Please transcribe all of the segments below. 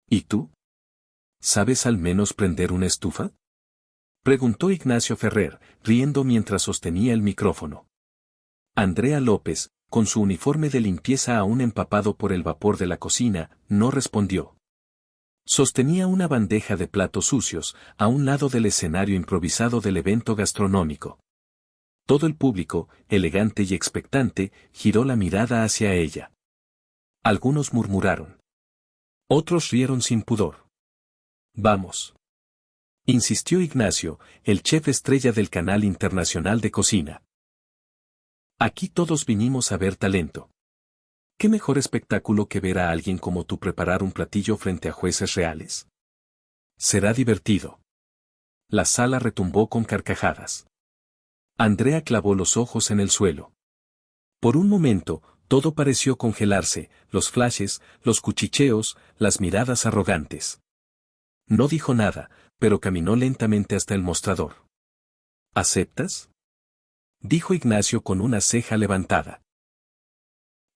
¿Y tú? ¿Sabes al menos prender una estufa? Preguntó Ignacio Ferrer, riendo mientras sostenía el micrófono. Andrea López, con su uniforme de limpieza aún empapado por el vapor de la cocina, no respondió. Sostenía una bandeja de platos sucios, a un lado del escenario improvisado del evento gastronómico. Todo el público, elegante y expectante, giró la mirada hacia ella. Algunos murmuraron. Otros rieron sin pudor. Vamos. Insistió Ignacio, el chef estrella del canal internacional de cocina. Aquí todos vinimos a ver talento. ¿Qué mejor espectáculo que ver a alguien como tú preparar un platillo frente a jueces reales? Será divertido. La sala retumbó con carcajadas. Andrea clavó los ojos en el suelo. Por un momento, todo pareció congelarse, los flashes, los cuchicheos, las miradas arrogantes. No dijo nada, pero caminó lentamente hasta el mostrador. ¿Aceptas? Dijo Ignacio con una ceja levantada.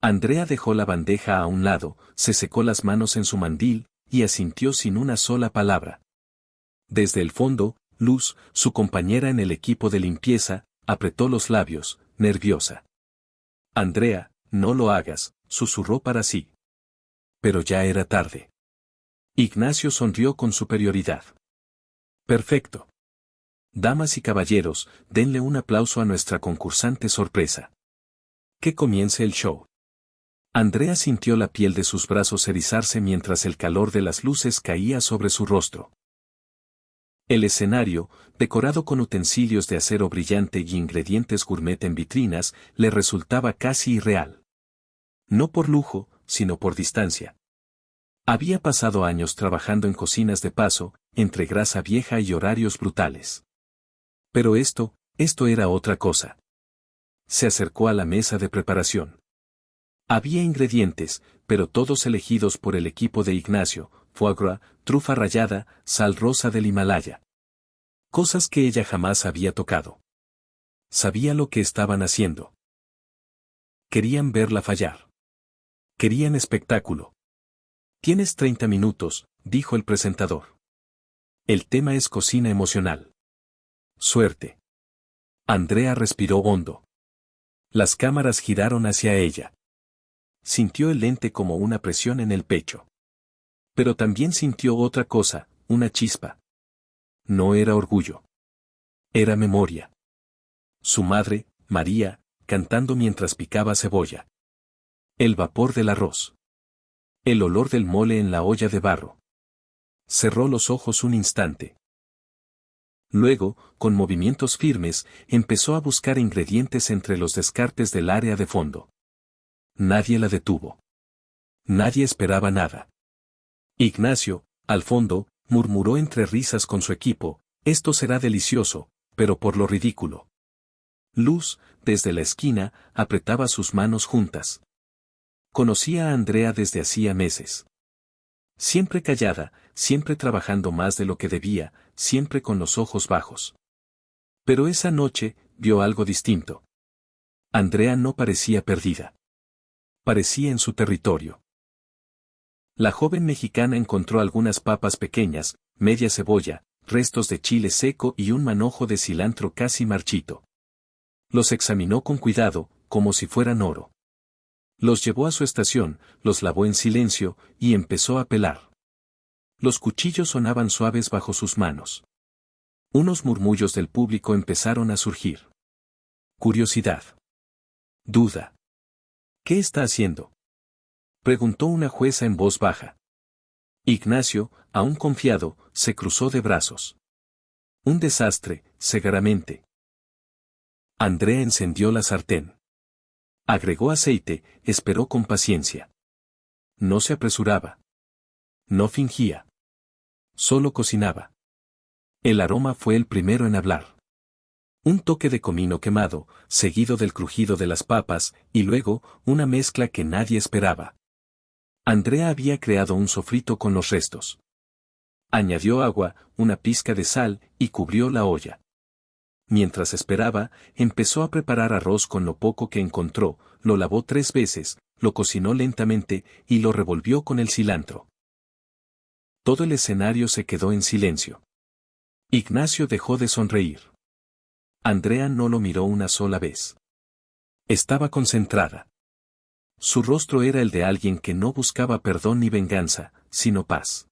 Andrea dejó la bandeja a un lado, se secó las manos en su mandil, y asintió sin una sola palabra. Desde el fondo, Luz, su compañera en el equipo de limpieza, apretó los labios, nerviosa. Andrea, no lo hagas, susurró para sí. Pero ya era tarde. Ignacio sonrió con superioridad. Perfecto. Damas y caballeros, denle un aplauso a nuestra concursante sorpresa. Que comience el show. Andrea sintió la piel de sus brazos erizarse mientras el calor de las luces caía sobre su rostro. El escenario, decorado con utensilios de acero brillante y ingredientes gourmet en vitrinas, le resultaba casi irreal. No por lujo, sino por distancia. Había pasado años trabajando en cocinas de paso, entre grasa vieja y horarios brutales. Pero esto era otra cosa. Se acercó a la mesa de preparación. Había ingredientes, pero todos elegidos por el equipo de Ignacio: foie gras, trufa rallada, sal rosa del Himalaya. Cosas que ella jamás había tocado. Sabía lo que estaban haciendo. Querían verla fallar. Querían espectáculo. Tienes 30 minutos, dijo el presentador. El tema es cocina emocional. Suerte. Andrea respiró hondo. Las cámaras giraron hacia ella. Sintió el lente como una presión en el pecho. Pero también sintió otra cosa, una chispa. No era orgullo. Era memoria. Su madre, María, cantando mientras picaba cebolla. El vapor del arroz. El olor del mole en la olla de barro. Cerró los ojos un instante. Luego, con movimientos firmes, empezó a buscar ingredientes entre los descartes del área de fondo. Nadie la detuvo. Nadie esperaba nada. Ignacio, al fondo, murmuró entre risas con su equipo: esto será delicioso, pero por lo ridículo. Luz, desde la esquina, apretaba sus manos juntas. Conocía a Andrea desde hacía meses. Siempre callada, siempre trabajando más de lo que debía, siempre con los ojos bajos. Pero esa noche, vio algo distinto. Andrea no parecía perdida. Parecía en su territorio. La joven mexicana encontró algunas papas pequeñas, media cebolla, restos de chile seco y un manojo de cilantro casi marchito. Los examinó con cuidado, como si fueran oro. Los llevó a su estación, los lavó en silencio, y empezó a pelar. Los cuchillos sonaban suaves bajo sus manos. Unos murmullos del público empezaron a surgir. Curiosidad. Duda. ¿Qué está haciendo?, preguntó una jueza en voz baja. Ignacio, aún confiado, se cruzó de brazos. Un desastre, seguramente. Andrea encendió la sartén. Agregó aceite, esperó con paciencia. No se apresuraba. No fingía. Solo cocinaba. El aroma fue el primero en hablar. Un toque de comino quemado, seguido del crujido de las papas, y luego, una mezcla que nadie esperaba. Andrea había creado un sofrito con los restos. Añadió agua, una pizca de sal, y cubrió la olla. Mientras esperaba, empezó a preparar arroz con lo poco que encontró, lo lavó 3 veces, lo cocinó lentamente, y lo revolvió con el cilantro. Todo el escenario se quedó en silencio. Ignacio dejó de sonreír. Andrea no lo miró una sola vez. Estaba concentrada. Su rostro era el de alguien que no buscaba perdón ni venganza, sino paz.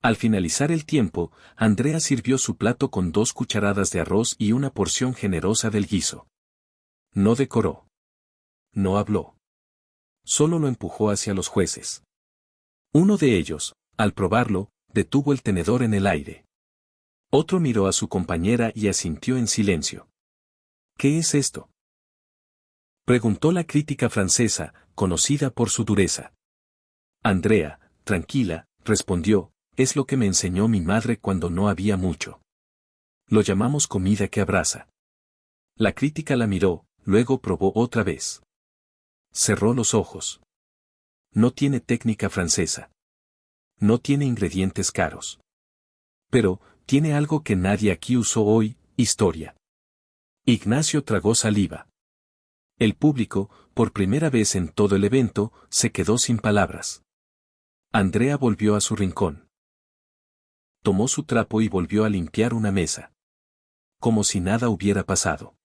Al finalizar el tiempo, Andrea sirvió su plato con 2 cucharadas de arroz y una porción generosa del guiso. No decoró. No habló. Solo lo empujó hacia los jueces. Uno de ellos, al probarlo, detuvo el tenedor en el aire. Otro miró a su compañera y asintió en silencio. ¿Qué es esto?, preguntó la crítica francesa, conocida por su dureza. Andrea, tranquila, respondió, es lo que me enseñó mi madre cuando no había mucho. Lo llamamos comida que abraza. La crítica la miró, luego probó otra vez. Cerró los ojos. No tiene técnica francesa. No tiene ingredientes caros. Pero, tiene algo que nadie aquí usó hoy, historia. Ignacio tragó saliva. El público, por primera vez en todo el evento, se quedó sin palabras. Andrea volvió a su rincón. Tomó su trapo y volvió a limpiar una mesa. Como si nada hubiera pasado.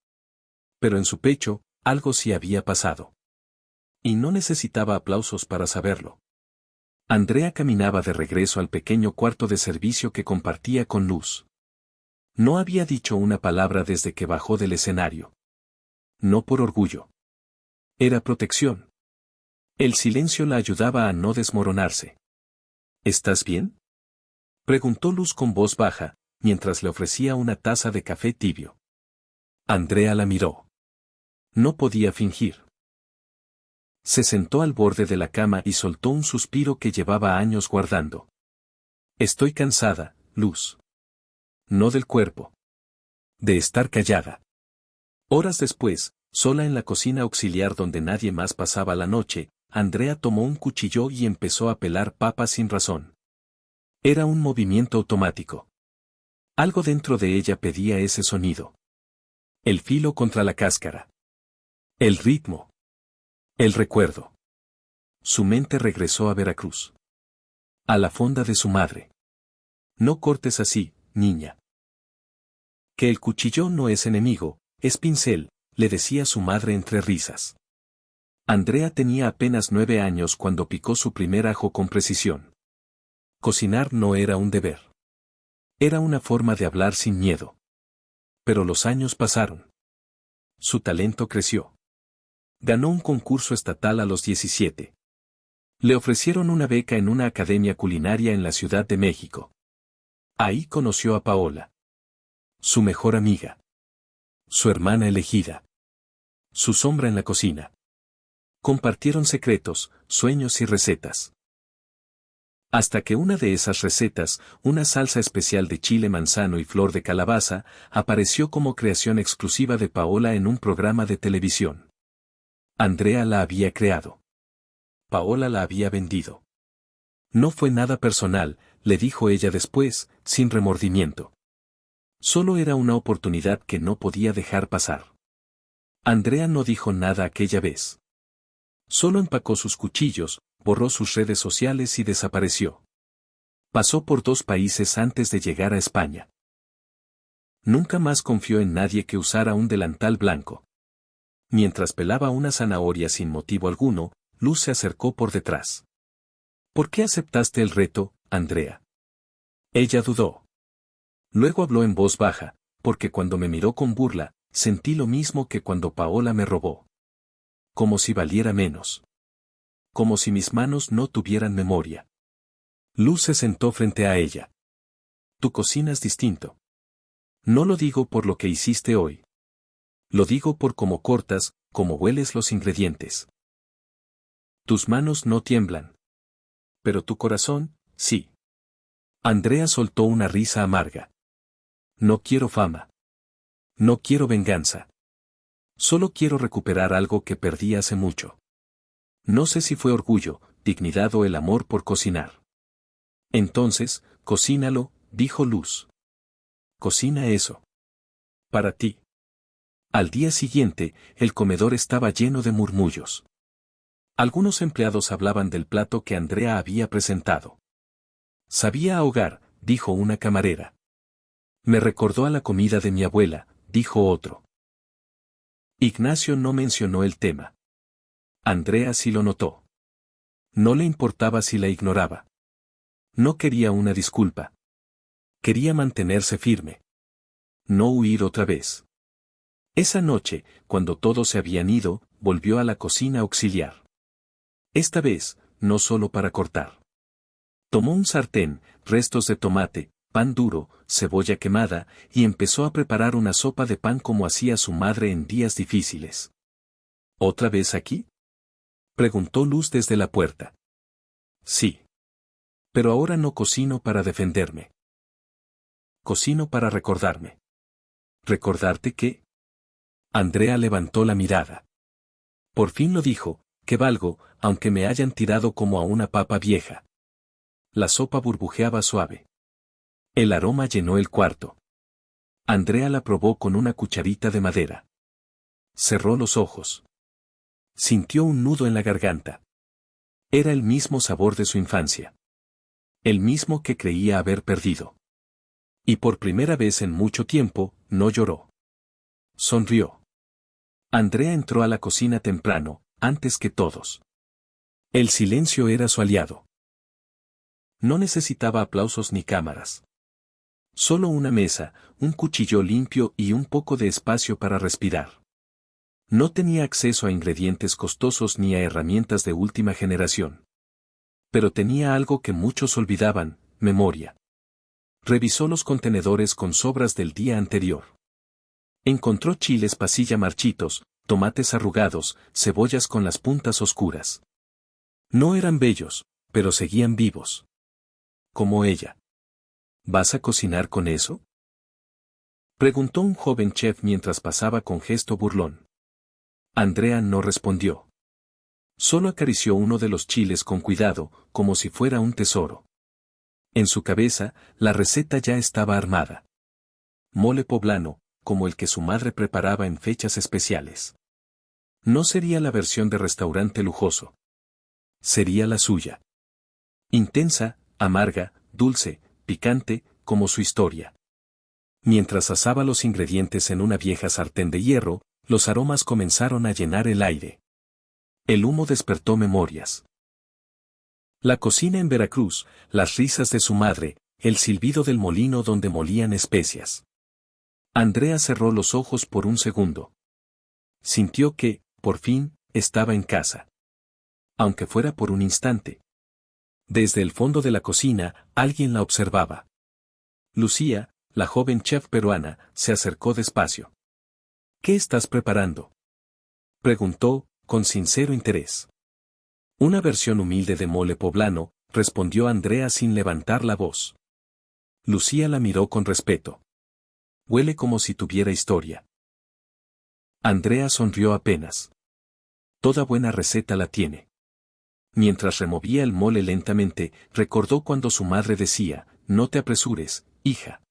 Pero en su pecho, algo sí había pasado. Y no necesitaba aplausos para saberlo. Andrea caminaba de regreso al pequeño cuarto de servicio que compartía con Luz. No había dicho una palabra desde que bajó del escenario. No por orgullo. Era protección. El silencio la ayudaba a no desmoronarse. ¿Estás bien?, preguntó Luz con voz baja, mientras le ofrecía una taza de café tibio. Andrea la miró. No podía fingir. Se sentó al borde de la cama y soltó un suspiro que llevaba años guardando. Estoy cansada, Luz. No del cuerpo. De estar callada. Horas después, sola en la cocina auxiliar donde nadie más pasaba la noche, Andrea tomó un cuchillo y empezó a pelar papas sin razón. Era un movimiento automático. Algo dentro de ella pedía ese sonido. El filo contra la cáscara. El ritmo. El recuerdo. Su mente regresó a Veracruz. A la fonda de su madre. No cortes así, niña. Que el cuchillo no es enemigo, es pincel, le decía su madre entre risas. Andrea tenía apenas 9 años cuando picó su primer ajo con precisión. Cocinar no era un deber. Era una forma de hablar sin miedo. Pero los años pasaron. Su talento creció. Ganó un concurso estatal a los 17. Le ofrecieron una beca en una academia culinaria en la Ciudad de México. Ahí conoció a Paola. Su mejor amiga. Su hermana elegida. Su sombra en la cocina. Compartieron secretos, sueños y recetas. Hasta que una de esas recetas, una salsa especial de chile manzano y flor de calabaza, apareció como creación exclusiva de Paola en un programa de televisión. Andrea la había creado. Paola la había vendido. No fue nada personal, le dijo ella después, sin remordimiento. Solo era una oportunidad que no podía dejar pasar. Andrea no dijo nada aquella vez. Solo empacó sus cuchillos, borró sus redes sociales y desapareció. Pasó por 2 países antes de llegar a España. Nunca más confió en nadie que usara un delantal blanco. Mientras pelaba una zanahoria sin motivo alguno, Luz se acercó por detrás. ¿Por qué aceptaste el reto, Andrea? Ella dudó. Luego habló en voz baja, porque cuando me miró con burla, sentí lo mismo que cuando Paola me robó. Como si valiera menos. Como si mis manos no tuvieran memoria. Luz se sentó frente a ella. Tú cocinas distinto. No lo digo por lo que hiciste hoy. Lo digo por cómo cortas, cómo hueles los ingredientes. Tus manos no tiemblan. Pero tu corazón, sí. Andrea soltó una risa amarga. No quiero fama. No quiero venganza. Solo quiero recuperar algo que perdí hace mucho. No sé si fue orgullo, dignidad o el amor por cocinar. Entonces, cocínalo, dijo Luz. Cocina eso. Para ti. Al día siguiente, el comedor estaba lleno de murmullos. Algunos empleados hablaban del plato que Andrea había presentado. Sabía ahogar, dijo una camarera. Me recordó a la comida de mi abuela, dijo otro. Ignacio no mencionó el tema. Andrea sí lo notó. No le importaba si la ignoraba. No quería una disculpa. Quería mantenerse firme. No huir otra vez. Esa noche, cuando todos se habían ido, volvió a la cocina auxiliar. Esta vez, no solo para cortar. Tomó un sartén, restos de tomate, pan duro, cebolla quemada, y empezó a preparar una sopa de pan como hacía su madre en días difíciles. ¿Otra vez aquí?, preguntó Luz desde la puerta. Sí. Pero ahora no cocino para defenderme. Cocino para recordarme. ¿Recordarte qué? Andrea levantó la mirada. Por fin lo dijo, que valgo, aunque me hayan tirado como a una papa vieja. La sopa burbujeaba suave. El aroma llenó el cuarto. Andrea la probó con una cucharita de madera. Cerró los ojos. Sintió un nudo en la garganta. Era el mismo sabor de su infancia. El mismo que creía haber perdido. Y por primera vez en mucho tiempo, no lloró. Sonrió. Andrea entró a la cocina temprano, antes que todos. El silencio era su aliado. No necesitaba aplausos ni cámaras. Solo una mesa, un cuchillo limpio y un poco de espacio para respirar. No tenía acceso a ingredientes costosos ni a herramientas de última generación. Pero tenía algo que muchos olvidaban: memoria. Revisó los contenedores con sobras del día anterior. Encontró chiles pasilla marchitos, tomates arrugados, cebollas con las puntas oscuras. No eran bellos, pero seguían vivos. Como ella. ¿Vas a cocinar con eso?, preguntó un joven chef mientras pasaba con gesto burlón. Andrea no respondió. Solo acarició uno de los chiles con cuidado, como si fuera un tesoro. En su cabeza, la receta ya estaba armada. Mole poblano, como el que su madre preparaba en fechas especiales. No sería la versión de restaurante lujoso. Sería la suya. Intensa, amarga, dulce, picante, como su historia. Mientras asaba los ingredientes en una vieja sartén de hierro, los aromas comenzaron a llenar el aire. El humo despertó memorias. La cocina en Veracruz, las risas de su madre, el silbido del molino donde molían especias. Andrea cerró los ojos por un segundo. Sintió que, por fin, estaba en casa. Aunque fuera por un instante. Desde el fondo de la cocina, alguien la observaba. Lucía, la joven chef peruana, se acercó despacio. ¿Qué estás preparando?, preguntó, con sincero interés. Una versión humilde de mole poblano, respondió Andrea sin levantar la voz. Lucía la miró con respeto. Huele como si tuviera historia. Andrea sonrió apenas. Toda buena receta la tiene. Mientras removía el mole lentamente, recordó cuando su madre decía: no te apresures, hija.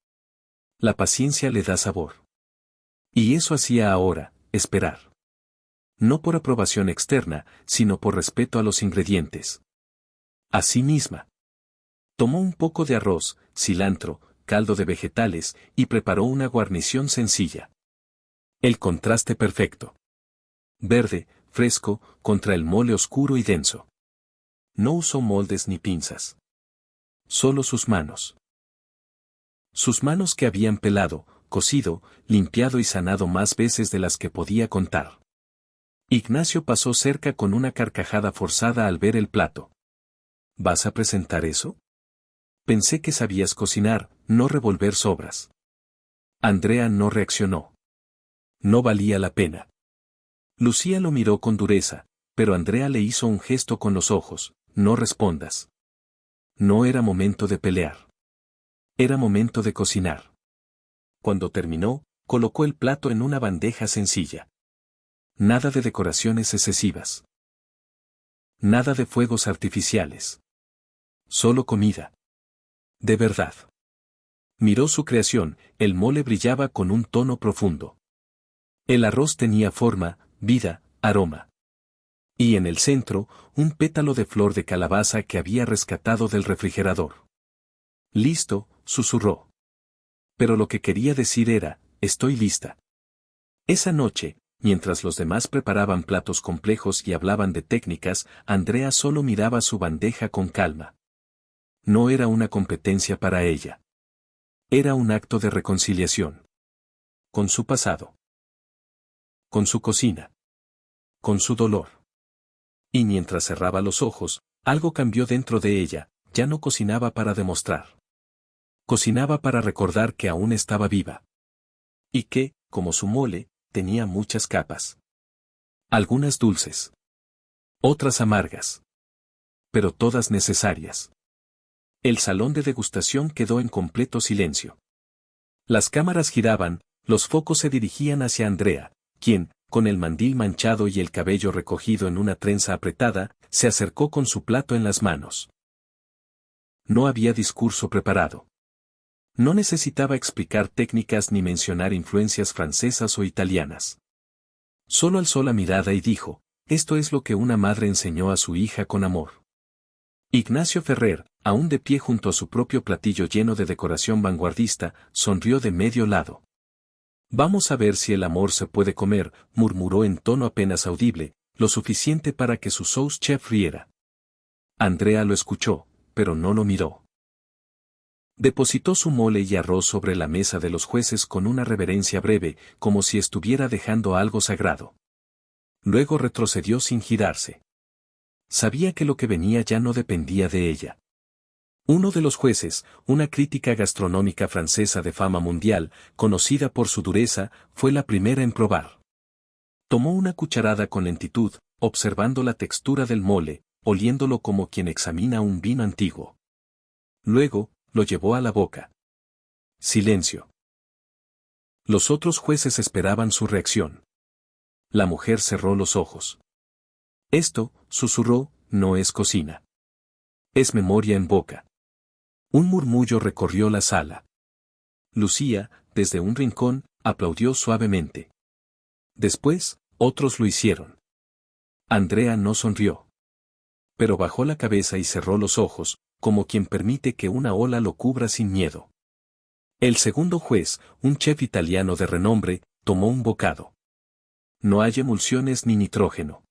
La paciencia le da sabor. Y eso hacía ahora, esperar. No por aprobación externa, sino por respeto a los ingredientes. A sí misma. Tomó un poco de arroz, cilantro, caldo de vegetales, y preparó una guarnición sencilla. El contraste perfecto. Verde, fresco, contra el mole oscuro y denso. No usó moldes ni pinzas. Solo sus manos. Sus manos que habían pelado, cocido, limpiado y sanado más veces de las que podía contar. Ignacio pasó cerca con una carcajada forzada al ver el plato. ¿Vas a presentar eso? Pensé que sabías cocinar, no revolver sobras. Andrea no reaccionó. No valía la pena. Lucía lo miró con dureza, pero Andrea le hizo un gesto con los ojos: no respondas. No era momento de pelear. Era momento de cocinar. Cuando terminó, colocó el plato en una bandeja sencilla. Nada de decoraciones excesivas. Nada de fuegos artificiales. Solo comida. De verdad. Miró su creación, el mole brillaba con un tono profundo. El arroz tenía forma, vida, aroma. Y en el centro, un pétalo de flor de calabaza que había rescatado del refrigerador. Listo, susurró. Pero lo que quería decir era, estoy lista. Esa noche, mientras los demás preparaban platos complejos y hablaban de técnicas, Andrea solo miraba su bandeja con calma. No era una competencia para ella. Era un acto de reconciliación. Con su pasado. Con su cocina. Con su dolor. Y mientras cerraba los ojos, algo cambió dentro de ella, ya no cocinaba para demostrar. Cocinaba para recordar que aún estaba viva. Y que, como su mole, tenía muchas capas. Algunas dulces. Otras amargas. Pero todas necesarias. El salón de degustación quedó en completo silencio. Las cámaras giraban, los focos se dirigían hacia Andrea, quien, con el mandil manchado y el cabello recogido en una trenza apretada, se acercó con su plato en las manos. No había discurso preparado. No necesitaba explicar técnicas ni mencionar influencias francesas o italianas. Solo alzó la mirada y dijo, esto es lo que una madre enseñó a su hija con amor. Ignacio Ferrer, aún de pie junto a su propio platillo lleno de decoración vanguardista, sonrió de medio lado. Vamos a ver si el amor se puede comer, murmuró en tono apenas audible, lo suficiente para que su sous chef riera. Andrea lo escuchó, pero no lo miró. Depositó su mole y arroz sobre la mesa de los jueces con una reverencia breve, como si estuviera dejando algo sagrado. Luego retrocedió sin girarse. Sabía que lo que venía ya no dependía de ella. Uno de los jueces, una crítica gastronómica francesa de fama mundial, conocida por su dureza, fue la primera en probar. Tomó una cucharada con lentitud, observando la textura del mole, oliéndolo como quien examina un vino antiguo. Luego, lo llevó a la boca. Silencio. Los otros jueces esperaban su reacción. La mujer cerró los ojos. Esto, susurró, no es cocina. Es memoria en boca. Un murmullo recorrió la sala. Lucía, desde un rincón, aplaudió suavemente. Después, otros lo hicieron. Andrea no sonrió. Pero bajó la cabeza y cerró los ojos, como quien permite que una ola lo cubra sin miedo. El segundo juez, un chef italiano de renombre, tomó un bocado. No hay emulsiones ni nitrógeno.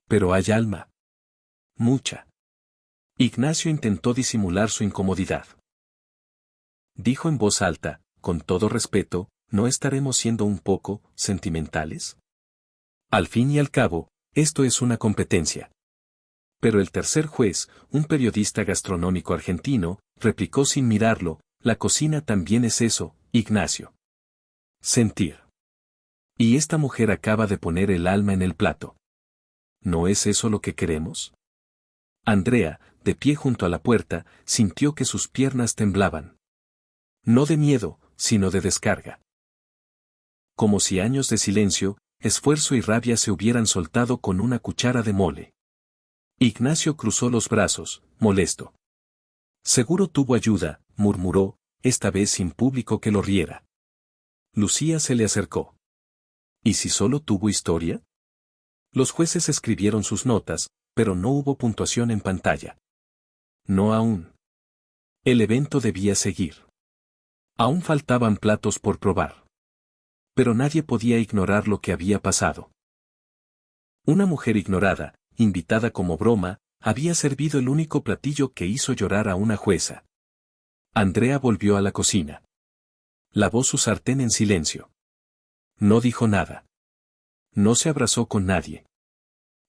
Pero hay alma. Mucha. Ignacio intentó disimular su incomodidad. Dijo en voz alta, con todo respeto, ¿no estaremos siendo un poco sentimentales? Al fin y al cabo, esto es una competencia. Pero el tercer juez, un periodista gastronómico argentino, replicó sin mirarlo, la cocina también es eso, Ignacio. Sentir. Y esta mujer acaba de poner el alma en el plato. ¿No es eso lo que queremos? Andrea, de pie junto a la puerta, sintió que sus piernas temblaban. No de miedo, sino de descarga. Como si años de silencio, esfuerzo y rabia se hubieran soltado con una cuchara de mole. Ignacio cruzó los brazos, molesto. Seguro tuvo ayuda, murmuró, esta vez sin público que lo riera. Lucía se le acercó. ¿Y si solo tuvo historia? Los jueces escribieron sus notas, pero no hubo puntuación en pantalla. No aún. El evento debía seguir. Aún faltaban platos por probar. Pero nadie podía ignorar lo que había pasado. Una mujer ignorada, invitada como broma, había servido el único platillo que hizo llorar a una jueza. Andrea volvió a la cocina. Lavó su sartén en silencio. No dijo nada. No se abrazó con nadie.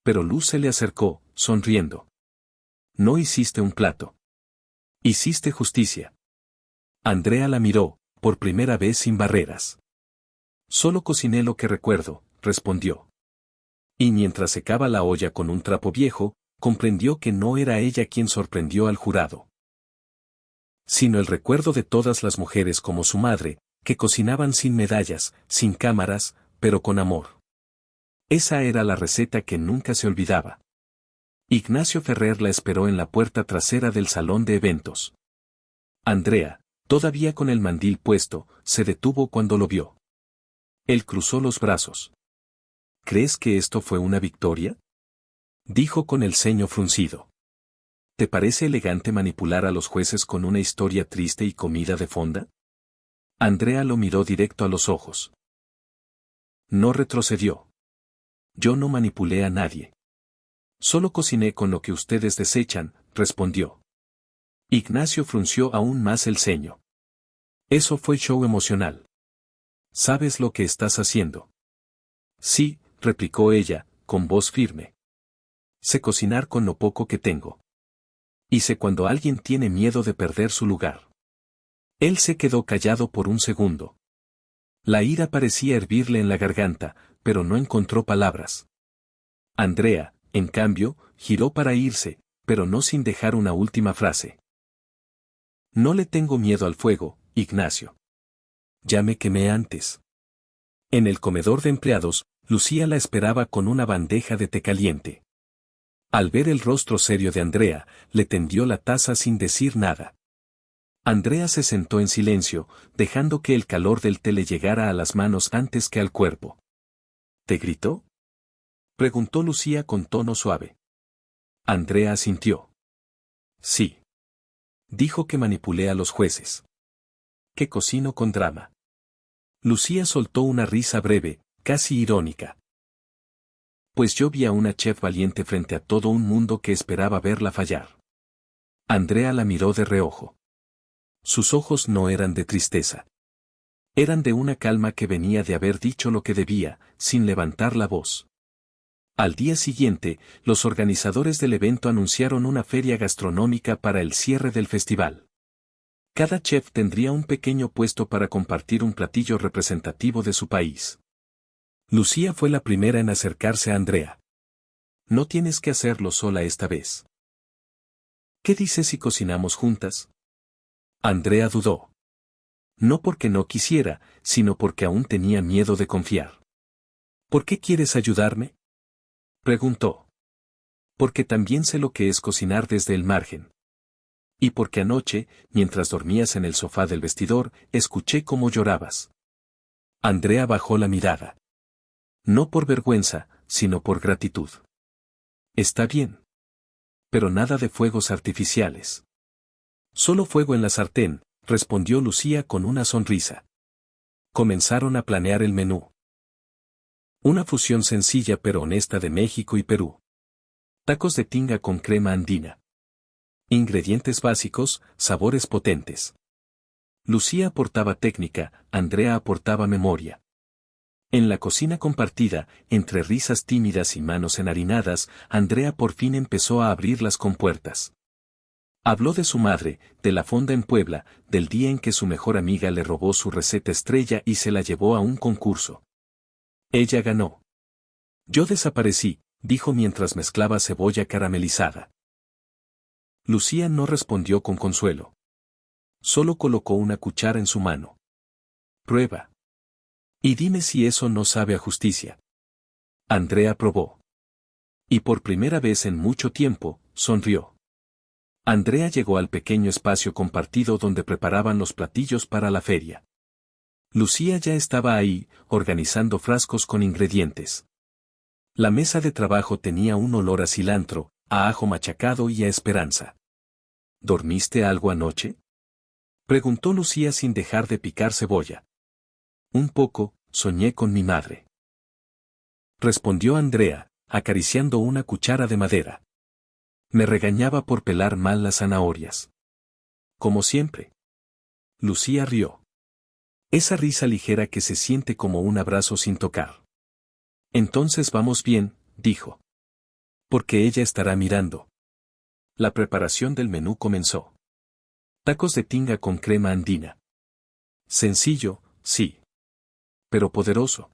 Pero Luz se le acercó, sonriendo. No hiciste un plato. Hiciste justicia. Andrea la miró, por primera vez sin barreras. Solo cociné lo que recuerdo, respondió. Y mientras secaba la olla con un trapo viejo, comprendió que no era ella quien sorprendió al jurado, sino el recuerdo de todas las mujeres como su madre, que cocinaban sin medallas, sin cámaras, pero con amor. Esa era la receta que nunca se olvidaba. Ignacio Ferrer la esperó en la puerta trasera del salón de eventos. Andrea, todavía con el mandil puesto, se detuvo cuando lo vio. Él cruzó los brazos. ¿Crees que esto fue una victoria? Dijo con el ceño fruncido. ¿Te parece elegante manipular a los jueces con una historia triste y comida de fonda? Andrea lo miró directo a los ojos. No retrocedió. Yo no manipulé a nadie. Solo cociné con lo que ustedes desechan, respondió. Ignacio frunció aún más el ceño. Eso fue show emocional. ¿Sabes lo que estás haciendo? Sí, replicó ella, con voz firme. Sé cocinar con lo poco que tengo. Y sé cuando alguien tiene miedo de perder su lugar. Él se quedó callado por un segundo. La ira parecía hervirle en la garganta, pero no encontró palabras. Andrea, en cambio, giró para irse, pero no sin dejar una última frase. No le tengo miedo al fuego, Ignacio. Ya me quemé antes. En el comedor de empleados, Lucía la esperaba con una bandeja de té caliente. Al ver el rostro serio de Andrea, le tendió la taza sin decir nada. Andrea se sentó en silencio, dejando que el calor del té le llegara a las manos antes que al cuerpo. ¿Te gritó? Preguntó Lucía con tono suave. Andrea asintió. Sí. Dijo que manipulé a los jueces. Que cocino con drama. Lucía soltó una risa breve, casi irónica. Pues yo vi a una chef valiente frente a todo un mundo que esperaba verla fallar. Andrea la miró de reojo. Sus ojos no eran de tristeza. Eran de una calma que venía de haber dicho lo que debía, sin levantar la voz. Al día siguiente, los organizadores del evento anunciaron una feria gastronómica para el cierre del festival. Cada chef tendría un pequeño puesto para compartir un platillo representativo de su país. Lucía fue la primera en acercarse a Andrea. No tienes que hacerlo sola esta vez. ¿Qué dices si cocinamos juntas? Andrea dudó. No porque no quisiera, sino porque aún tenía miedo de confiar. ¿Por qué quieres ayudarme? Preguntó. Porque también sé lo que es cocinar desde el margen. Y porque anoche, mientras dormías en el sofá del vestidor, escuché cómo llorabas. Andrea bajó la mirada. No por vergüenza, sino por gratitud. Está bien. Pero nada de fuegos artificiales. Solo fuego en la sartén, respondió Lucía con una sonrisa. Comenzaron a planear el menú. Una fusión sencilla pero honesta de México y Perú. Tacos de tinga con crema andina. Ingredientes básicos, sabores potentes. Lucía aportaba técnica, Andrea aportaba memoria. En la cocina compartida, entre risas tímidas y manos enharinadas, Andrea por fin empezó a abrir las compuertas. Habló de su madre, de la fonda en Puebla, del día en que su mejor amiga le robó su receta estrella y se la llevó a un concurso. Ella ganó. Yo desaparecí, dijo mientras mezclaba cebolla caramelizada. Lucía no respondió con consuelo. Solo colocó una cuchara en su mano. Prueba. Y dime si eso no sabe a justicia. Andrea probó. Y por primera vez en mucho tiempo, sonrió. Andrea llegó al pequeño espacio compartido donde preparaban los platillos para la feria. Lucía ya estaba ahí, organizando frascos con ingredientes. La mesa de trabajo tenía un olor a cilantro, a ajo machacado y a esperanza. ¿Dormiste algo anoche? Preguntó Lucía sin dejar de picar cebolla. Un poco, soñé con mi madre. Respondió Andrea, acariciando una cuchara de madera. Me regañaba por pelar mal las zanahorias. Como siempre. Lucía rió. Esa risa ligera que se siente como un abrazo sin tocar. Entonces vamos bien, dijo. Porque ella estará mirando. La preparación del menú comenzó. Tacos de tinga con crema andina. Sencillo, sí. Pero poderoso.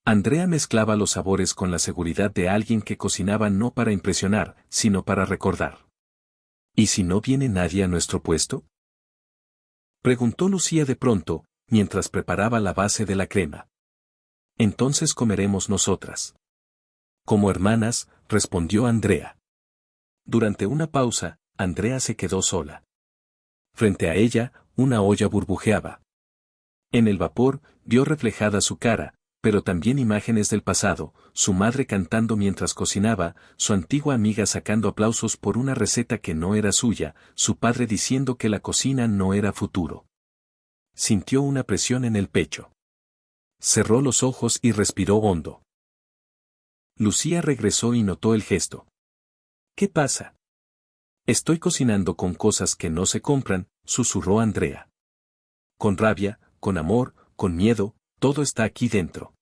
Andrea mezclaba los sabores con la seguridad de alguien que cocinaba no para impresionar, sino para recordar. ¿Y si no viene nadie a nuestro puesto? Preguntó Lucía de pronto, mientras preparaba la base de la crema. Entonces comeremos nosotras. Como hermanas, respondió Andrea. Durante una pausa, Andrea se quedó sola. Frente a ella, una olla burbujeaba. En el vapor, vio reflejada su cara, pero también imágenes del pasado, su madre cantando mientras cocinaba, su antigua amiga sacando aplausos por una receta que no era suya, su padre diciendo que la cocina no era futuro. Sintió una presión en el pecho. Cerró los ojos y respiró hondo. Lucía regresó y notó el gesto. ¿Qué pasa? Estoy cocinando con cosas que no se compran, susurró Andrea. Con rabia, con amor, con miedo, todo está aquí dentro.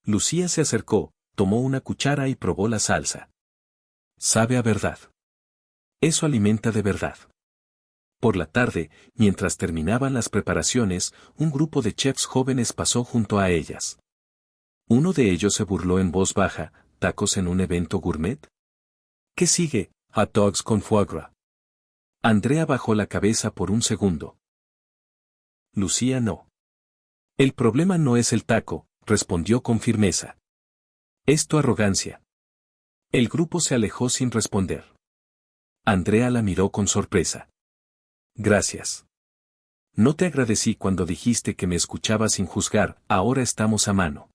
Lucía se acercó, tomó una cuchara y probó la salsa. Sabe a verdad. Eso alimenta de verdad. Por la tarde, mientras terminaban las preparaciones, un grupo de chefs jóvenes pasó junto a ellas. Uno de ellos se burló en voz baja, ¿tacos en un evento gourmet? ¿Qué sigue? Hot dogs con foie gras. Andrea bajó la cabeza por un segundo. Lucía no. El problema no es el taco, respondió con firmeza. Es tu arrogancia. El grupo se alejó sin responder. Andrea la miró con sorpresa. Gracias. No te agradecí cuando dijiste que me escuchabas sin juzgar, ahora estamos a mano.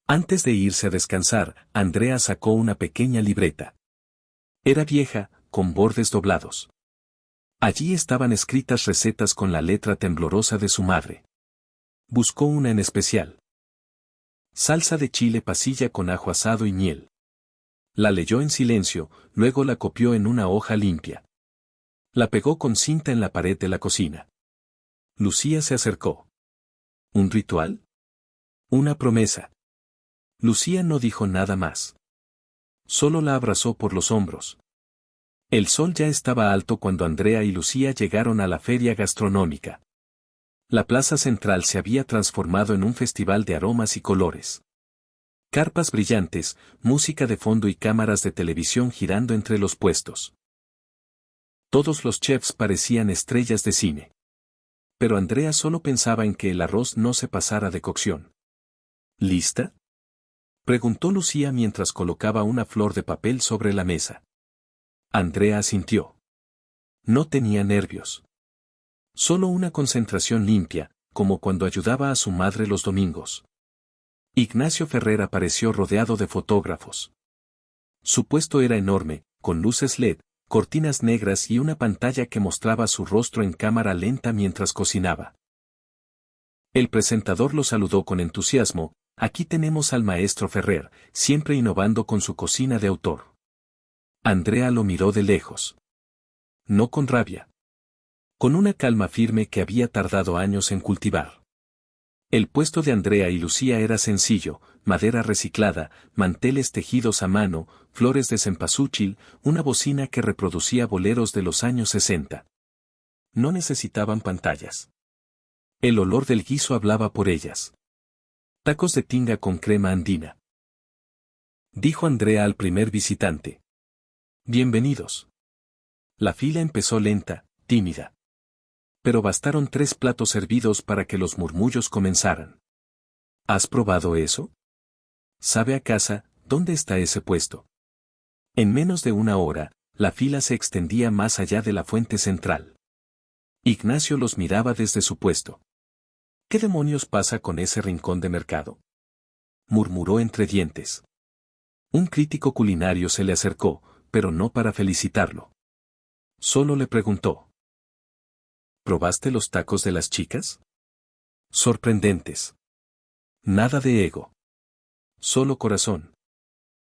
Antes de irse a descansar, Andrea sacó una pequeña libreta. Era vieja, con bordes doblados. Allí estaban escritas recetas con la letra temblorosa de su madre. Buscó una en especial. Salsa de chile pasilla con ajo asado y miel. La leyó en silencio, luego la copió en una hoja limpia. La pegó con cinta en la pared de la cocina. Lucía se acercó. ¿Un ritual? Una promesa. Lucía no dijo nada más. Solo la abrazó por los hombros. El sol ya estaba alto cuando Andrea y Lucía llegaron a la feria gastronómica. La plaza central se había transformado en un festival de aromas y colores. Carpas brillantes, música de fondo y cámaras de televisión girando entre los puestos. Todos los chefs parecían estrellas de cine. Pero Andrea solo pensaba en que el arroz no se pasara de cocción. ¿Lista?, preguntó Lucía mientras colocaba una flor de papel sobre la mesa. Andrea asintió. No tenía nervios. Solo una concentración limpia, como cuando ayudaba a su madre los domingos. Ignacio Ferrer apareció rodeado de fotógrafos. Su puesto era enorme, con luces LED, cortinas negras y una pantalla que mostraba su rostro en cámara lenta mientras cocinaba. El presentador lo saludó con entusiasmo. Aquí tenemos al maestro Ferrer, siempre innovando con su cocina de autor. Andrea lo miró de lejos. No con rabia. Con una calma firme que había tardado años en cultivar. El puesto de Andrea y Lucía era sencillo, madera reciclada, manteles tejidos a mano, flores de cempasúchil, una bocina que reproducía boleros de los años 60. No necesitaban pantallas. El olor del guiso hablaba por ellas. Tacos de tinga con crema andina. Dijo Andrea al primer visitante. Bienvenidos. La fila empezó lenta, tímida. Pero bastaron 3 platos servidos para que los murmullos comenzaran. ¿Has probado eso? ¿Sabe a casa, dónde está ese puesto? En menos de una hora, la fila se extendía más allá de la fuente central. Ignacio los miraba desde su puesto. ¿Qué demonios pasa con ese rincón de mercado?, murmuró entre dientes. Un crítico culinario se le acercó, pero no para felicitarlo. Solo le preguntó. ¿Probaste los tacos de las chicas? Sorprendentes. Nada de ego. Solo corazón.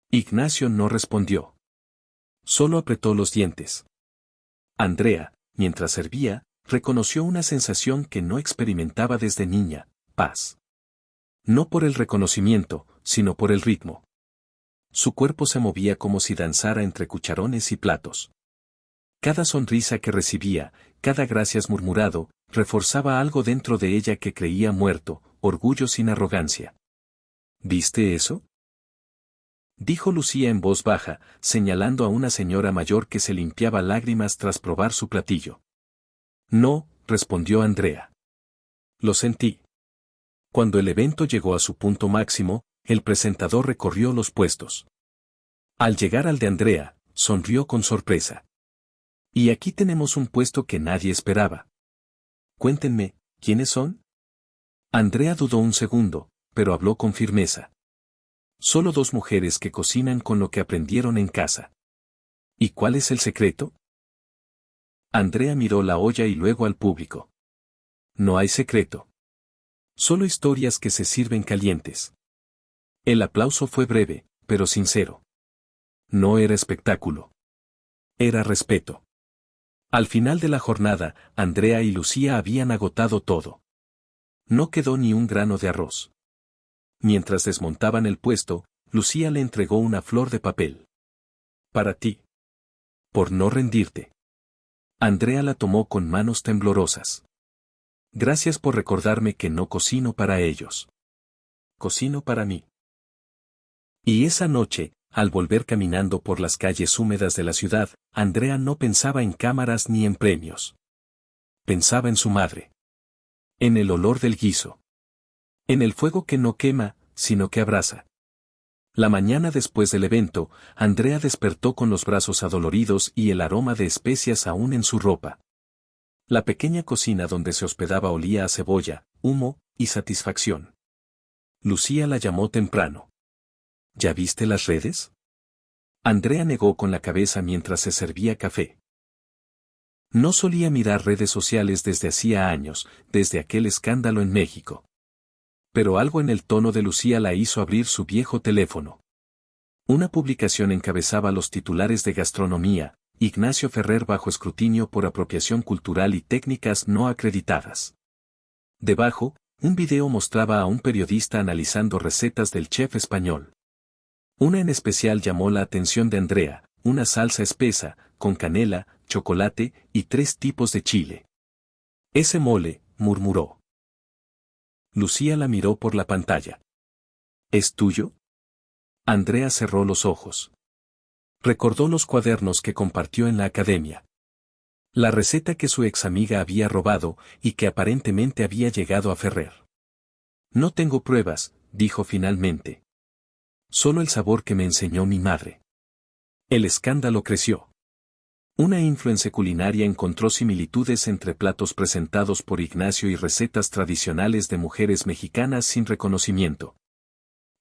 Ignacio no respondió. Solo apretó los dientes. Andrea, mientras servía, reconoció una sensación que no experimentaba desde niña, paz. No por el reconocimiento, sino por el ritmo. Su cuerpo se movía como si danzara entre cucharones y platos. Cada sonrisa que recibía, cada gracias murmurado, reforzaba algo dentro de ella que creía muerto, orgullo sin arrogancia. ¿Viste eso?, dijo Lucía en voz baja, señalando a una señora mayor que se limpiaba lágrimas tras probar su platillo. No, respondió Andrea. Lo sentí. Cuando el evento llegó a su punto máximo, el presentador recorrió los puestos. Al llegar al de Andrea, sonrió con sorpresa. Y aquí tenemos un puesto que nadie esperaba. Cuéntenme, ¿quiénes son? Andrea dudó un segundo, pero habló con firmeza. Solo dos mujeres que cocinan con lo que aprendieron en casa. ¿Y cuál es el secreto? Andrea miró la olla y luego al público. No hay secreto. Solo historias que se sirven calientes. El aplauso fue breve, pero sincero. No era espectáculo. Era respeto. Al final de la jornada, Andrea y Lucía habían agotado todo. No quedó ni un grano de arroz. Mientras desmontaban el puesto, Lucía le entregó una flor de papel. Para ti. Por no rendirte. Andrea la tomó con manos temblorosas. Gracias por recordarme que no cocino para ellos. Cocino para mí. Y esa noche, al volver caminando por las calles húmedas de la ciudad, Andrea no pensaba en cámaras ni en premios. Pensaba en su madre. En el olor del guiso. En el fuego que no quema, sino que abraza. La mañana después del evento, Andrea despertó con los brazos adoloridos y el aroma de especias aún en su ropa. La pequeña cocina donde se hospedaba olía a cebolla, humo y satisfacción. Lucía la llamó temprano. ¿Ya viste las redes? Andrea negó con la cabeza mientras se servía café. No solía mirar redes sociales desde hacía años, desde aquel escándalo en México. Pero algo en el tono de Lucía la hizo abrir su viejo teléfono. Una publicación encabezaba los titulares de gastronomía: Ignacio Ferrer bajo escrutinio por apropiación cultural y técnicas no acreditadas. Debajo, un video mostraba a un periodista analizando recetas del chef español. Una en especial llamó la atención de Andrea: una salsa espesa, con canela, chocolate y 3 tipos de chile. Ese mole, murmuró. Lucía la miró por la pantalla. ¿Es tuyo? Andrea cerró los ojos. Recordó los cuadernos que compartió en la academia. La receta que su ex amiga había robado y que aparentemente había llegado a Ferrer. No tengo pruebas, dijo finalmente. Solo el sabor que me enseñó mi madre. El escándalo creció. Una influencer culinaria encontró similitudes entre platos presentados por Ignacio y recetas tradicionales de mujeres mexicanas sin reconocimiento.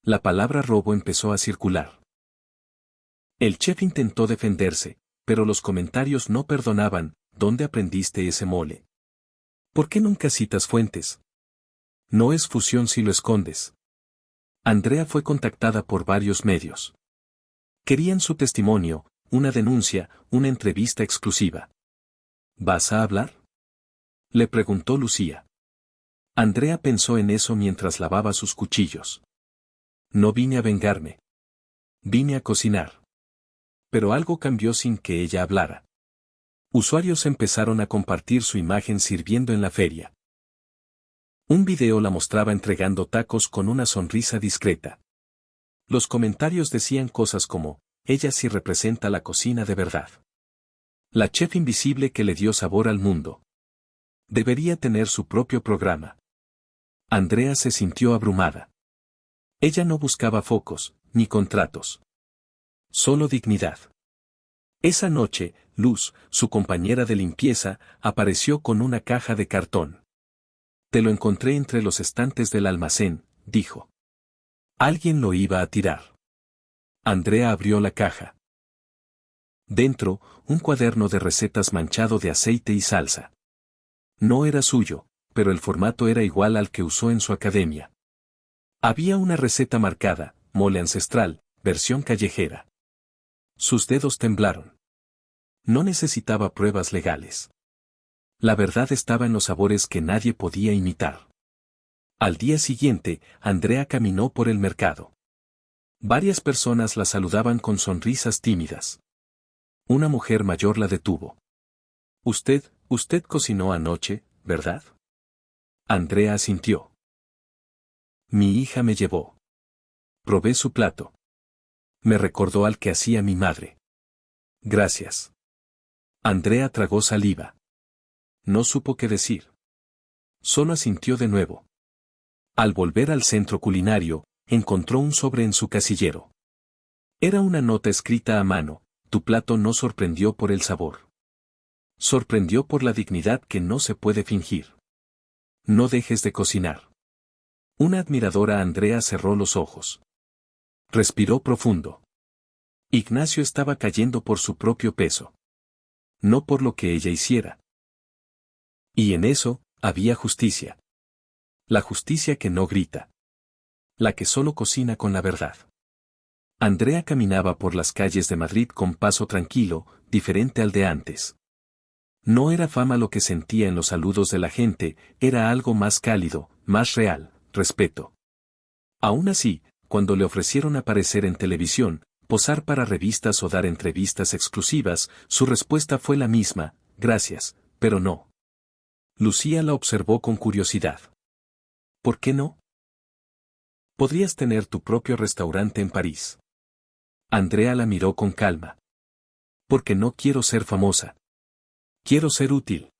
La palabra robo empezó a circular. El chef intentó defenderse, pero los comentarios no perdonaban. ¿Dónde aprendiste ese mole? ¿Por qué nunca citas fuentes? No es fusión si lo escondes. Andrea fue contactada por varios medios. Querían su testimonio, una denuncia, una entrevista exclusiva. ¿Vas a hablar? Le preguntó Lucía. Andrea pensó en eso mientras lavaba sus cuchillos. No vine a vengarme. Vine a cocinar. Pero algo cambió sin que ella hablara. Usuarios empezaron a compartir su imagen sirviendo en la feria. Un video la mostraba entregando tacos con una sonrisa discreta. Los comentarios decían cosas como: ella sí representa la cocina de verdad. La chef invisible que le dio sabor al mundo. Debería tener su propio programa. Andrea se sintió abrumada. Ella no buscaba focos, ni contratos. Solo dignidad. Esa noche, Luz, su compañera de limpieza, apareció con una caja de cartón. Te lo encontré entre los estantes del almacén, dijo. Alguien lo iba a tirar. Andrea abrió la caja. Dentro, un cuaderno de recetas manchado de aceite y salsa. No era suyo, pero el formato era igual al que usó en su academia. Había una receta marcada: mole ancestral, versión callejera. Sus dedos temblaron. No necesitaba pruebas legales. La verdad estaba en los sabores que nadie podía imitar. Al día siguiente, Andrea caminó por el mercado. Varias personas la saludaban con sonrisas tímidas. Una mujer mayor la detuvo. Usted cocinó anoche, ¿verdad? Andrea asintió. Mi hija me llevó. Probé su plato. Me recordó al que hacía mi madre. Gracias. Andrea tragó saliva. No supo qué decir. Solo asintió de nuevo. Al volver al centro culinario, encontró un sobre en su casillero. Era una nota escrita a mano: tu plato no sorprendió por el sabor. Sorprendió por la dignidad que no se puede fingir. No dejes de cocinar. Una admiradora Andrea cerró los ojos. Respiró profundo. Ignacio estaba cayendo por su propio peso. No por lo que ella hiciera. Y en eso, había justicia. La justicia que no grita. La que solo cocina con la verdad. Andrea caminaba por las calles de Madrid con paso tranquilo, diferente al de antes. No era fama lo que sentía en los saludos de la gente, era algo más cálido, más real, respeto. Aún así, cuando le ofrecieron aparecer en televisión, posar para revistas o dar entrevistas exclusivas, su respuesta fue la misma, gracias, pero no. Lucía la observó con curiosidad. ¿Por qué no? Podrías tener tu propio restaurante en París. Andrea la miró con calma. Porque no quiero ser famosa. Quiero ser útil.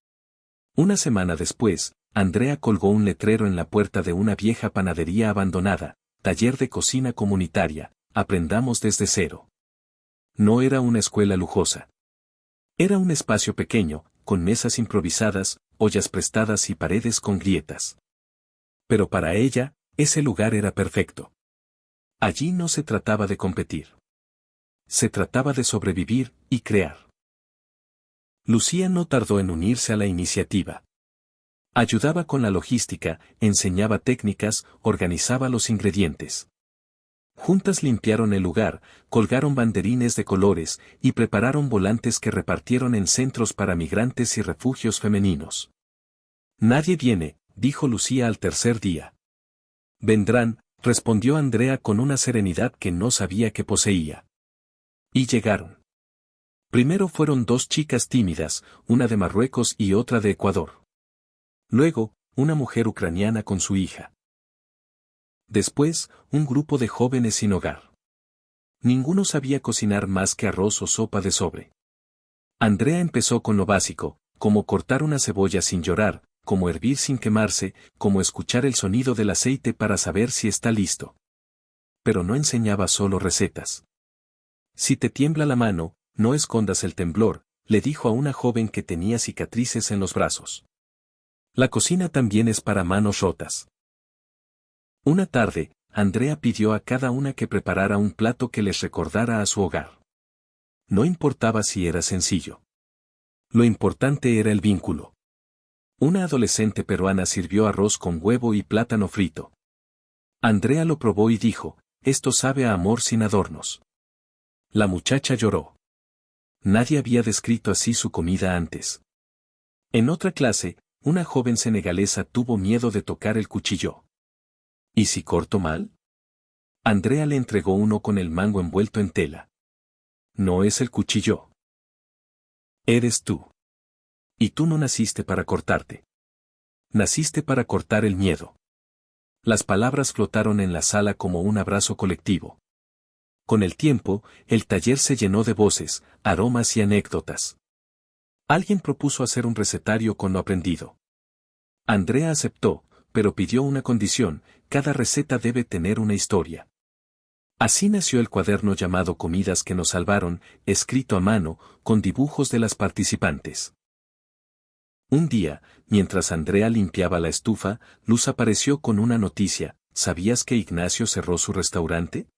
Una semana después, Andrea colgó un letrero en la puerta de una vieja panadería abandonada, taller de cocina comunitaria, aprendamos desde cero. No era una escuela lujosa. Era un espacio pequeño, con mesas improvisadas, ollas prestadas y paredes con grietas. Pero para ella, ese lugar era perfecto. Allí no se trataba de competir. Se trataba de sobrevivir y crear. Lucía no tardó en unirse a la iniciativa. Ayudaba con la logística, enseñaba técnicas, organizaba los ingredientes. Juntas limpiaron el lugar, colgaron banderines de colores y prepararon volantes que repartieron en centros para migrantes y refugios femeninos. Nadie viene, dijo Lucía al tercer día. Vendrán, respondió Andrea con una serenidad que no sabía que poseía. Y llegaron. Primero fueron dos chicas tímidas, una de Marruecos y otra de Ecuador. Luego, una mujer ucraniana con su hija. Después, un grupo de jóvenes sin hogar. Ninguno sabía cocinar más que arroz o sopa de sobre. Andrea empezó con lo básico, como cortar una cebolla sin llorar, como hervir sin quemarse, como escuchar el sonido del aceite para saber si está listo. Pero no enseñaba solo recetas. Si te tiembla la mano, no escondas el temblor, le dijo a una joven que tenía cicatrices en los brazos. La cocina también es para manos rotas. Una tarde, Andrea pidió a cada una que preparara un plato que les recordara a su hogar. No importaba si era sencillo. Lo importante era el vínculo. Una adolescente peruana sirvió arroz con huevo y plátano frito. Andrea lo probó y dijo, esto sabe a amor sin adornos. La muchacha lloró. Nadie había descrito así su comida antes. En otra clase, una joven senegalesa tuvo miedo de tocar el cuchillo. ¿Y si corto mal? Andrea le entregó uno con el mango envuelto en tela. No es el cuchillo. Eres tú. Y tú no naciste para cortarte. Naciste para cortar el miedo. Las palabras flotaron en la sala como un abrazo colectivo. Con el tiempo, el taller se llenó de voces, aromas y anécdotas. Alguien propuso hacer un recetario con lo aprendido. Andrea aceptó, pero pidió una condición, cada receta debe tener una historia. Así nació el cuaderno llamado Comidas que nos salvaron, escrito a mano, con dibujos de las participantes. Un día, mientras Andrea limpiaba la estufa, Luz apareció con una noticia, ¿sabías que Ignacio cerró su restaurante?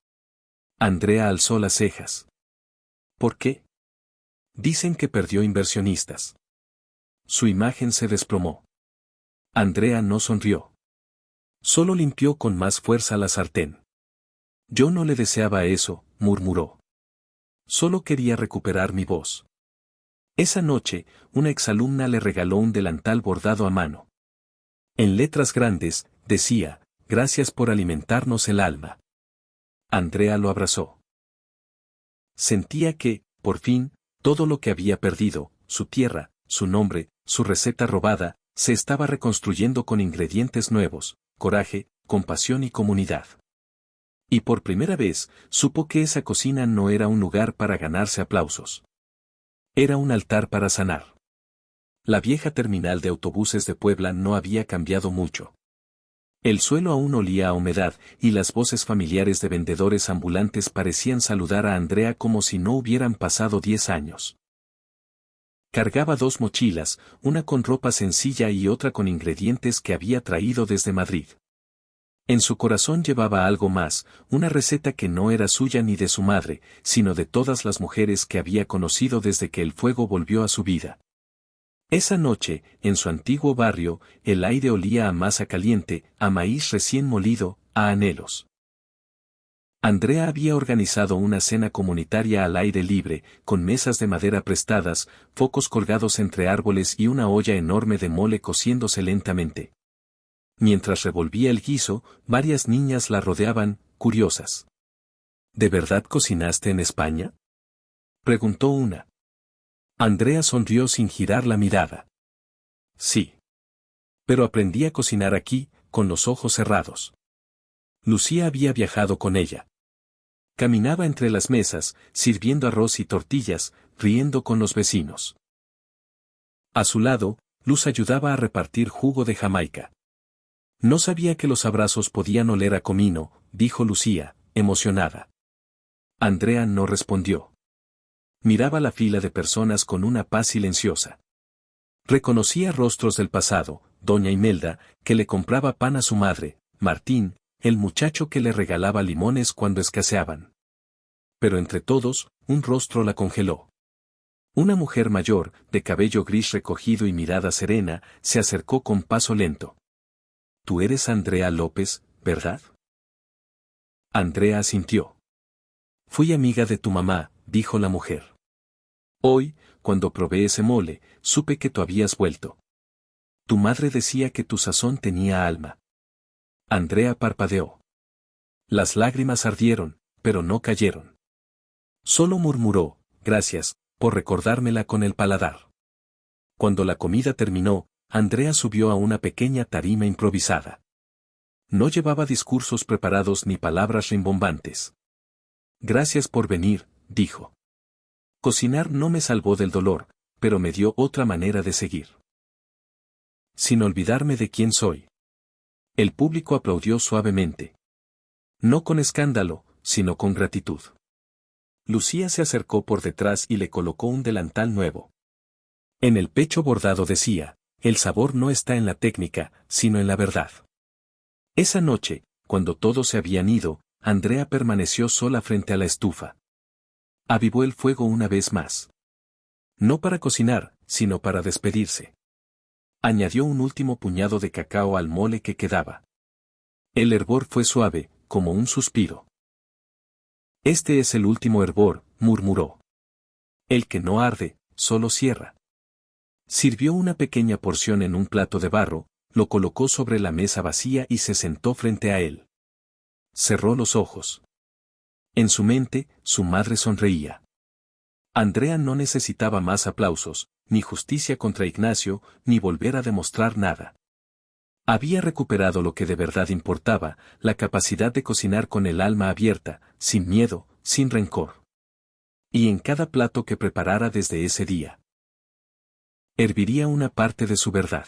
Andrea alzó las cejas. ¿Por qué? Dicen que perdió inversionistas. Su imagen se desplomó. Andrea no sonrió. Solo limpió con más fuerza la sartén. Yo no le deseaba eso, murmuró. Solo quería recuperar mi voz. Esa noche, una exalumna le regaló un delantal bordado a mano. En letras grandes, decía, gracias por alimentarnos el alma. Andrea lo abrazó. Sentía que, por fin, todo lo que había perdido, su tierra, su nombre, su receta robada, se estaba reconstruyendo con ingredientes nuevos, coraje, compasión y comunidad. Y por primera vez, supo que esa cocina no era un lugar para ganarse aplausos. Era un altar para sanar. La vieja terminal de autobuses de Puebla no había cambiado mucho. El suelo aún olía a humedad, y las voces familiares de vendedores ambulantes parecían saludar a Andrea como si no hubieran pasado 10 años. Cargaba 2 mochilas, una con ropa sencilla y otra con ingredientes que había traído desde Madrid. En su corazón llevaba algo más, una receta que no era suya ni de su madre, sino de todas las mujeres que había conocido desde que el fuego volvió a su vida. Esa noche, en su antiguo barrio, el aire olía a masa caliente, a maíz recién molido, a anhelos. Andrea había organizado una cena comunitaria al aire libre, con mesas de madera prestadas, focos colgados entre árboles y una olla enorme de mole cociéndose lentamente. Mientras revolvía el guiso, varias niñas la rodeaban, curiosas. ¿De verdad cocinaste en España?, preguntó una. Andrea sonrió sin girar la mirada. Sí. Pero aprendí a cocinar aquí, con los ojos cerrados. Lucía había viajado con ella. Caminaba entre las mesas, sirviendo arroz y tortillas, riendo con los vecinos. A su lado, Luz ayudaba a repartir jugo de Jamaica. No sabía que los abrazos podían oler a comino, dijo Lucía, emocionada. Andrea no respondió. Miraba la fila de personas con una paz silenciosa. Reconocía rostros del pasado, doña Imelda, que le compraba pan a su madre, Martín, el muchacho que le regalaba limones cuando escaseaban. Pero entre todos, un rostro la congeló. Una mujer mayor, de cabello gris recogido y mirada serena, se acercó con paso lento. Tú eres Andrea López, ¿verdad? Andrea asintió. Fui amiga de tu mamá, dijo la mujer. Hoy, cuando probé ese mole, supe que tú habías vuelto. Tu madre decía que tu sazón tenía alma. Andrea parpadeó. Las lágrimas ardieron, pero no cayeron. Solo murmuró, gracias, por recordármela con el paladar. Cuando la comida terminó, Andrea subió a una pequeña tarima improvisada. No llevaba discursos preparados ni palabras rimbombantes. Gracias por venir, dijo. Cocinar no me salvó del dolor, pero me dio otra manera de seguir. Sin olvidarme de quién soy. El público aplaudió suavemente. No con escándalo, sino con gratitud. Lucía se acercó por detrás y le colocó un delantal nuevo. En el pecho bordado decía, el sabor no está en la técnica, sino en la verdad. Esa noche, cuando todos se habían ido, Andrea permaneció sola frente a la estufa. Avivó el fuego una vez más. No para cocinar, sino para despedirse. Añadió un último puñado de cacao al mole que quedaba. El hervor fue suave, como un suspiro. Este es el último hervor, murmuró. El que no arde, solo cierra. Sirvió una pequeña porción en un plato de barro, lo colocó sobre la mesa vacía y se sentó frente a él. Cerró los ojos. En su mente, su madre sonreía. Andrea no necesitaba más aplausos, ni justicia contra Ignacio, ni volver a demostrar nada. Había recuperado lo que de verdad importaba, la capacidad de cocinar con el alma abierta, sin miedo, sin rencor. Y en cada plato que preparara desde ese día, herviría una parte de su verdad.